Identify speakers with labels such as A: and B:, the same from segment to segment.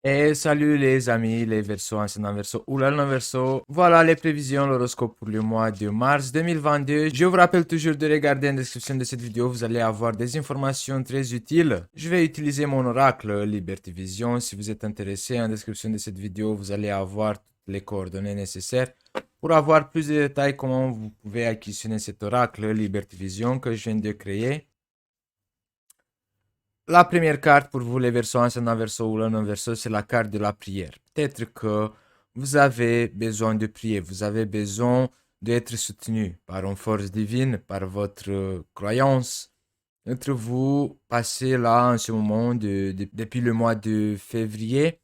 A: Et salut les amis, les Verseaux, ascendant Verseau ou l'Alun Verseau. Voilà les prévisions, l'horoscope pour le mois de mars 2022. Je vous rappelle toujours de regarder en description de cette vidéo, vous allez avoir des informations très utiles. Je vais utiliser mon oracle Liberty Vision. Si vous êtes intéressé, en description de cette vidéo, vous allez avoir toutes les coordonnées nécessaires pour avoir plus de détails comment vous pouvez acquisitionner cet oracle Liberty Vision que je viens de créer. La première carte pour vous, les versos ascendant verso ou le non verso, c'est la carte de la prière. Peut-être que vous avez besoin de prier, vous avez besoin d'être soutenu par une force divine, par votre croyance. Entre vous, passez là en ce moment depuis le mois de février.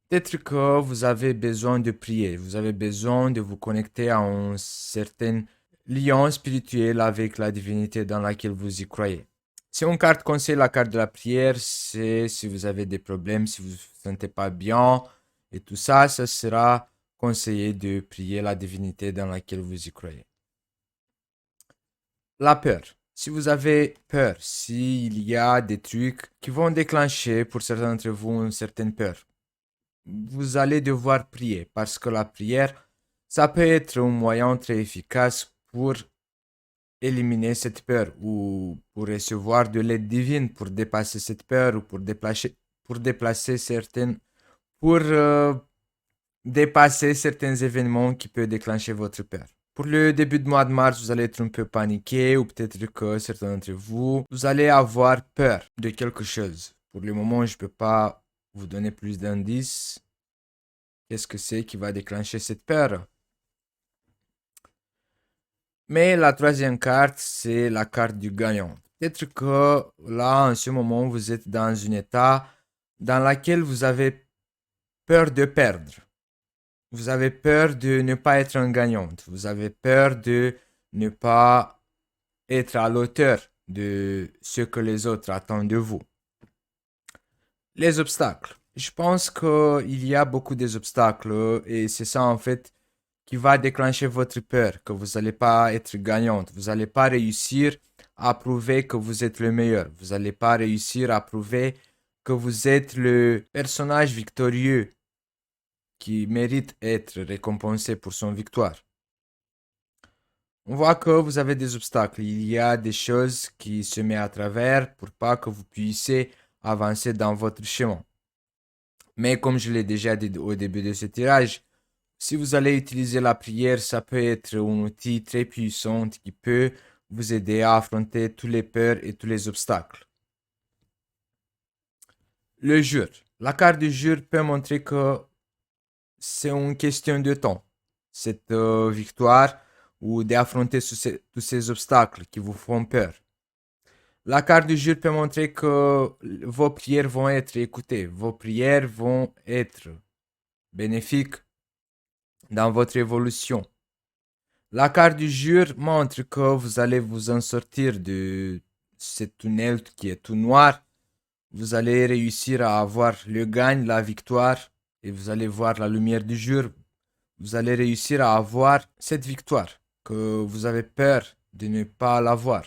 A: Peut-être que vous avez besoin de prier, vous avez besoin de vous connecter à un certain lien spirituel avec la divinité dans laquelle vous y croyez. Si une carte conseille la carte de la prière, c'est si vous avez des problèmes, si vous ne vous sentez pas bien et tout ça, ça sera conseillé de prier la divinité dans laquelle vous y croyez. La peur. Si vous avez peur, s'il y a des trucs qui vont déclencher pour certains d'entre vous une certaine peur, vous allez devoir prier parce que la prière, ça peut être un moyen très efficace pour éliminer cette peur ou pour recevoir de l'aide divine pour dépasser cette peur ou pour dépasser certains événements qui peuvent déclencher votre peur. Pour le début de mois de mars, vous allez être un peu paniqué ou peut-être que certains d'entre vous, vous allez avoir peur de quelque chose. Pour le moment, je ne peux pas vous donner plus d'indices. Qu'est-ce que c'est qui va déclencher cette peur? Mais la troisième carte, c'est la carte du gagnant. Peut-être que là, en ce moment, vous êtes dans un état dans lequel vous avez peur de perdre. Vous avez peur de ne pas être un gagnant. Vous avez peur de ne pas être à l'auteur de ce que les autres attendent de vous. Les obstacles. Je pense qu'il y a beaucoup d'obstacles et c'est ça en fait qui va déclencher votre peur, que vous n'allez pas être gagnante, vous n'allez pas réussir à prouver que vous êtes le meilleur, vous n'allez pas réussir à prouver que vous êtes le personnage victorieux qui mérite être récompensé pour son victoire. On voit que vous avez des obstacles, il y a des choses qui se mettent à travers pour pas que vous puissiez avancer dans votre chemin. Mais comme je l'ai déjà dit au début de ce tirage, si vous allez utiliser la prière, ça peut être un outil très puissant qui peut vous aider à affronter toutes les peurs et tous les obstacles. Le jour. La carte du jour peut montrer que c'est une question de temps. Cette victoire ou d'affronter tous ces obstacles qui vous font peur. La carte du jour peut montrer que vos prières vont être écoutées, vos prières vont être bénéfiques dans votre évolution. La carte du jour montre que vous allez vous en sortir de ce tunnel qui est tout noir. Vous allez réussir à avoir le gagne, la victoire, et vous allez voir la lumière du jour. Vous allez réussir à avoir cette victoire que vous avez peur de ne pas l'avoir.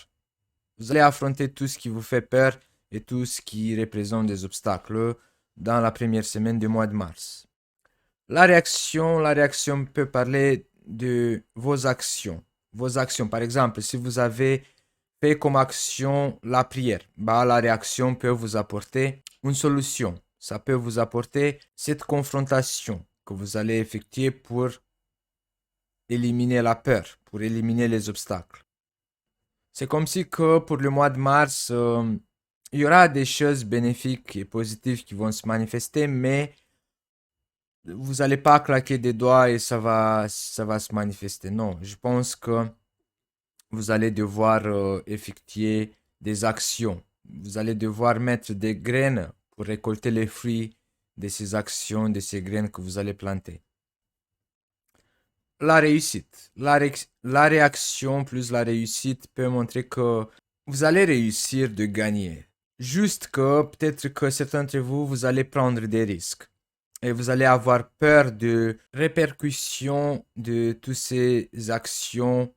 A: Vous allez affronter tout ce qui vous fait peur et tout ce qui représente des obstacles dans la première semaine du mois de mars. La réaction peut parler de vos actions. Vos actions, par exemple, si vous avez fait comme action la prière, bah, la réaction peut vous apporter une solution. Ça peut vous apporter cette confrontation que vous allez effectuer pour éliminer la peur, pour éliminer les obstacles. C'est comme si que pour le mois de mars, il y aura des choses bénéfiques et positives qui vont se manifester, mais vous n'allez pas claquer des doigts et ça va se manifester. Non, je pense que vous allez devoir effectuer des actions. Vous allez devoir mettre des graines pour récolter les fruits de ces actions, de ces graines que vous allez planter. La réussite. La réaction plus la réussite peut montrer que vous allez réussir de gagner. Juste que peut-être que certains d'entre vous, vous allez prendre des risques. Et vous allez avoir peur de répercussions de toutes ces actions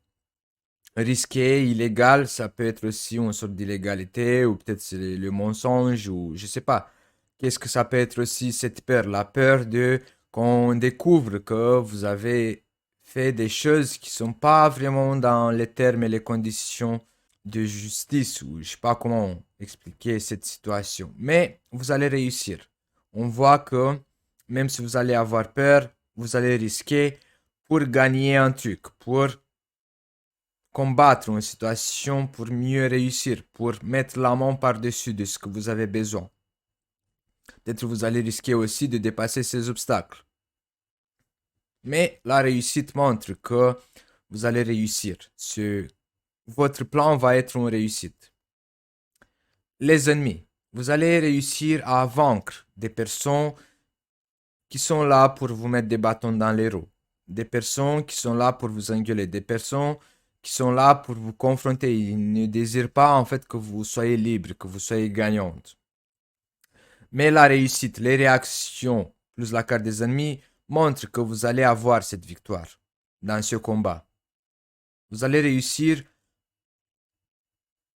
A: risquées, illégales. Ça peut être aussi une sorte d'illégalité ou peut-être c'est le mensonge ou je sais pas. Qu'est-ce que ça peut être aussi cette peur? La peur de qu'on découvre que vous avez fait des choses qui sont pas vraiment dans les termes et les conditions de justice, ou je sais pas comment expliquer cette situation. Mais vous allez réussir. On voit que même si vous allez avoir peur, vous allez risquer pour gagner un truc, pour combattre une situation, pour mieux réussir, pour mettre la main par-dessus de ce que vous avez besoin. Peut-être vous allez risquer aussi de dépasser ces obstacles. Mais la réussite montre que vous allez réussir. Votre plan va être une réussite. Les ennemis. Vous allez réussir à vaincre des personnes qui sont là pour vous mettre des bâtons dans les roues. Des personnes qui sont là pour vous engueuler. Des personnes qui sont là pour vous confronter. Ils ne désirent pas en fait que vous soyez libre, que vous soyez gagnante. Mais la réussite, les réactions, plus la carte des ennemis, montrent que vous allez avoir cette victoire dans ce combat. Vous allez réussir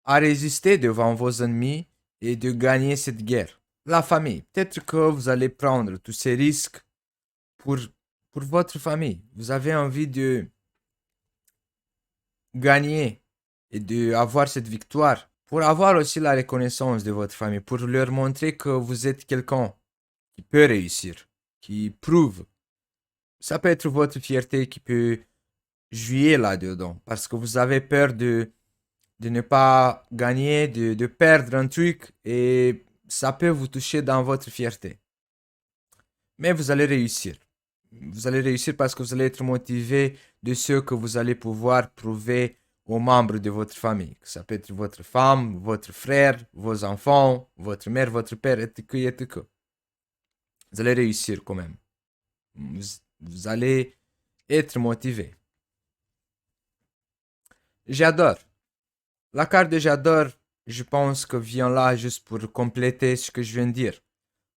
A: à résister devant vos ennemis et de gagner cette guerre. La famille, peut-être que vous allez prendre tous ces risques pour, pour votre famille. Vous avez envie de gagner et d'avoir cette victoire pour avoir aussi la reconnaissance de votre famille, pour leur montrer que vous êtes quelqu'un qui peut réussir, qui prouve. Ça peut être votre fierté qui peut jouer là-dedans, parce que vous avez peur de ne pas gagner, de perdre un truc, et ça peut vous toucher dans votre fierté. Mais vous allez réussir. Vous allez réussir parce que vous allez être motivé de ce que vous allez pouvoir prouver aux membres de votre famille. Ça peut être votre femme, votre frère, vos enfants, votre mère, votre père, etc., etc. Vous allez réussir quand même. Vous allez être motivé. J'adore. La carte de j'adore, je pense que vient là juste pour compléter ce que je viens de dire.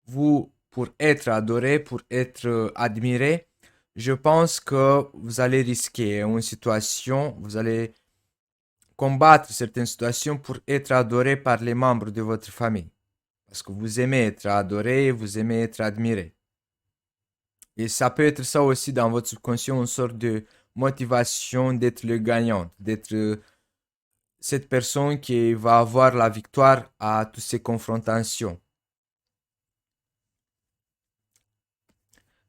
A: Vous, pour être adoré, pour être admiré, je pense que vous allez risquer une situation, vous allez combattre certaines situations pour être adoré par les membres de votre famille. Parce que vous aimez être adoré, vous aimez être admiré. Et ça peut être ça aussi dans votre subconscient, une sorte de motivation d'être le gagnant, d'être cette personne qui va avoir la victoire à toutes ces confrontations.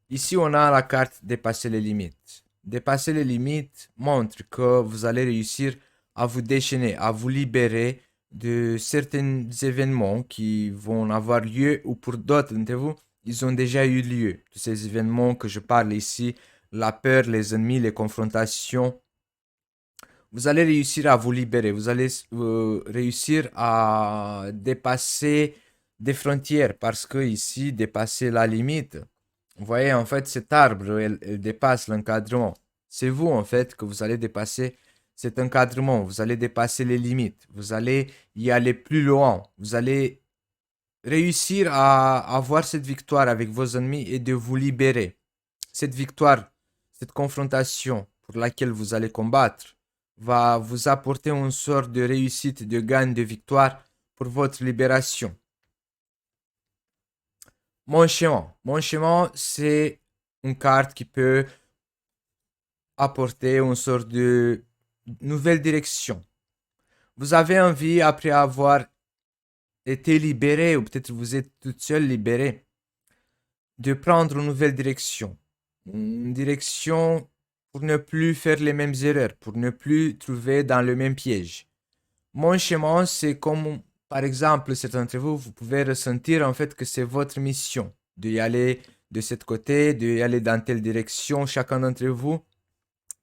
A: Ici, on a la carte dépasser les limites. Dépasser les limites montre que vous allez réussir à vous déchaîner, à vous libérer de certains événements qui vont avoir lieu ou pour d'autres d'entre vous, ils ont déjà eu lieu. Tous ces événements que je parle ici, la peur, les ennemis, les confrontations, vous allez réussir à vous libérer, vous allez réussir à dépasser des frontières parce que ici, dépasser la limite, vous voyez, en fait, cet arbre, elle dépasse l'encadrement. C'est vous, en fait, que vous allez dépasser cet encadrement. Vous allez dépasser les limites. Vous allez y aller plus loin. Vous allez réussir à avoir cette victoire avec vos ennemis et de vous libérer. Cette victoire, cette confrontation pour laquelle vous allez combattre, va vous apporter une sorte de réussite, de gain, de victoire pour votre libération. Mon chemin. Mon chemin, c'est une carte qui peut apporter une sorte de nouvelle direction. Vous avez envie, après avoir été libéré, ou peut-être vous êtes toute seule libérée, de prendre une nouvelle direction. Une direction pour ne plus faire les mêmes erreurs, pour ne plus trouver dans le même piège. Mon chemin, c'est comme, par exemple, certains d'entre vous, vous pouvez ressentir en fait que c'est votre mission d'y aller de ce côté, d'y aller dans telle direction. Chacun d'entre vous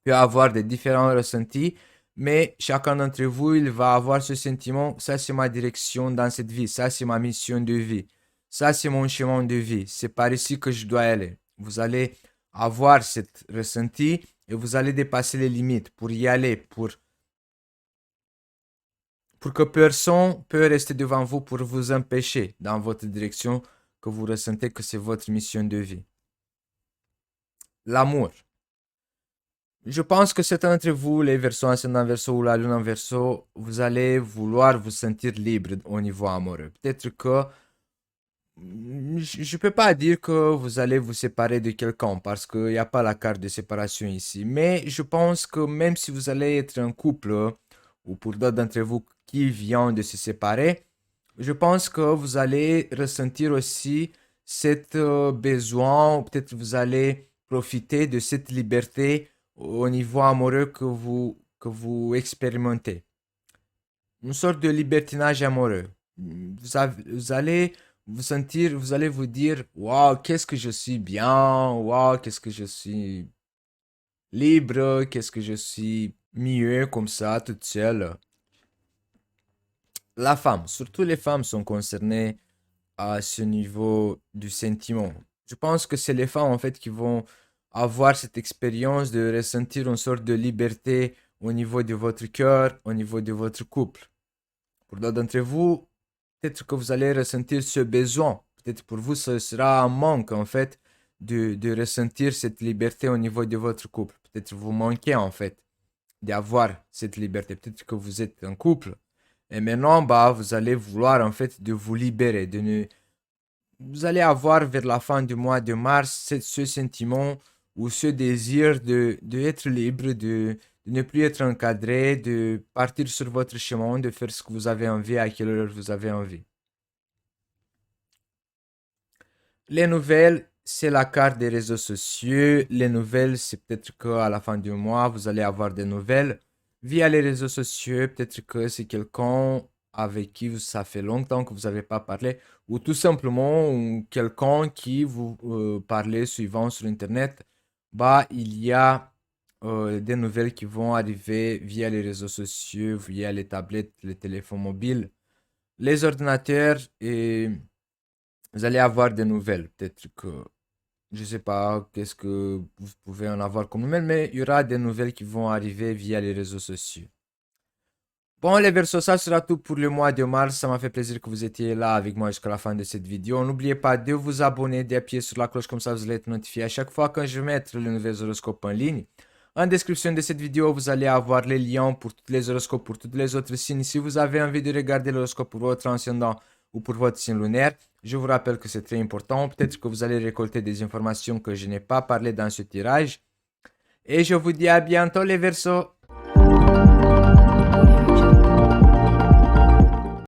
A: peut avoir des différents ressentis, mais chacun d'entre vous, il va avoir ce sentiment, ça c'est ma direction dans cette vie, ça c'est ma mission de vie, ça c'est mon chemin de vie, c'est par ici que je dois aller. Vous allez avoir cet ressenti et vous allez dépasser les limites pour y aller, pour que personne peut rester devant vous pour vous empêcher dans votre direction que vous ressentez que c'est votre mission de vie. L'amour. Je pense que certains d'entre vous, les versos ascendant verso ou la lune en verso, vous allez vouloir vous sentir libre au niveau amoureux. Peut-être que Je peux pas dire que vous allez vous séparer de quelqu'un parce qu'il n'y a pas la carte de séparation ici. Mais je pense que même si vous allez être un couple, ou pour d'autres d'entre vous qui viennent de se séparer, je pense que vous allez ressentir aussi cet besoin, ou peut-être vous allez profiter de cette liberté au niveau amoureux que vous expérimentez. Une sorte de libertinage amoureux. Vous allez vous sentir, vous allez vous dire, waouh, qu'est-ce que je suis bien, waouh, qu'est-ce que je suis libre, qu'est-ce que je suis mieux comme ça, toute seule. La femme, surtout les femmes sont concernées à ce niveau du sentiment. Je pense que c'est les femmes en fait qui vont avoir cette expérience de ressentir une sorte de liberté au niveau de votre cœur, au niveau de votre couple. Pour d'autres d'entre vous, peut-être que vous allez ressentir ce besoin. Peut-être pour vous, ce sera un manque en fait de ressentir cette liberté au niveau de votre couple. Peut-être vous manquez en fait d'avoir cette liberté. Peut-être que vous êtes un couple et maintenant, bah, vous allez vouloir en fait de vous libérer, de ne vous allez avoir vers la fin du mois de mars ce sentiment ou ce désir de être libre, de ne plus être encadré, de partir sur votre chemin, de faire ce que vous avez envie, à quelle heure vous avez envie. Les nouvelles, c'est la carte des réseaux sociaux. Les nouvelles, c'est peut-être qu'à la fin du mois, vous allez avoir des nouvelles via les réseaux sociaux. Peut-être que c'est quelqu'un avec qui ça fait longtemps que vous n'avez pas parlé, ou tout simplement quelqu'un qui vous parlez suivant sur Internet. Bah, il y a des nouvelles qui vont arriver via les réseaux sociaux, via les tablettes, les téléphones mobiles, les ordinateurs et vous allez avoir des nouvelles. Peut-être que, je sais pas, qu'est-ce que vous pouvez en avoir comme nouvelles, mais il y aura des nouvelles qui vont arriver via les réseaux sociaux. Bon, les versos, ça sera tout pour le mois de mars. Ça m'a fait plaisir que vous étiez là avec moi jusqu'à la fin de cette vidéo. N'oubliez pas de vous abonner, d'appuyer sur la cloche, comme ça vous allez être notifié à chaque fois quand je vais mettre les nouveaux horoscopes en ligne. En description de cette vidéo, vous allez avoir les liens pour tous les horoscopes, pour tous les autres signes. Si vous avez envie de regarder l'horoscope pour votre ascendant ou pour votre signe lunaire, je vous rappelle que c'est très important. Peut-être que vous allez récolter des informations que je n'ai pas parlé dans ce tirage. Et je vous dis à bientôt les versos.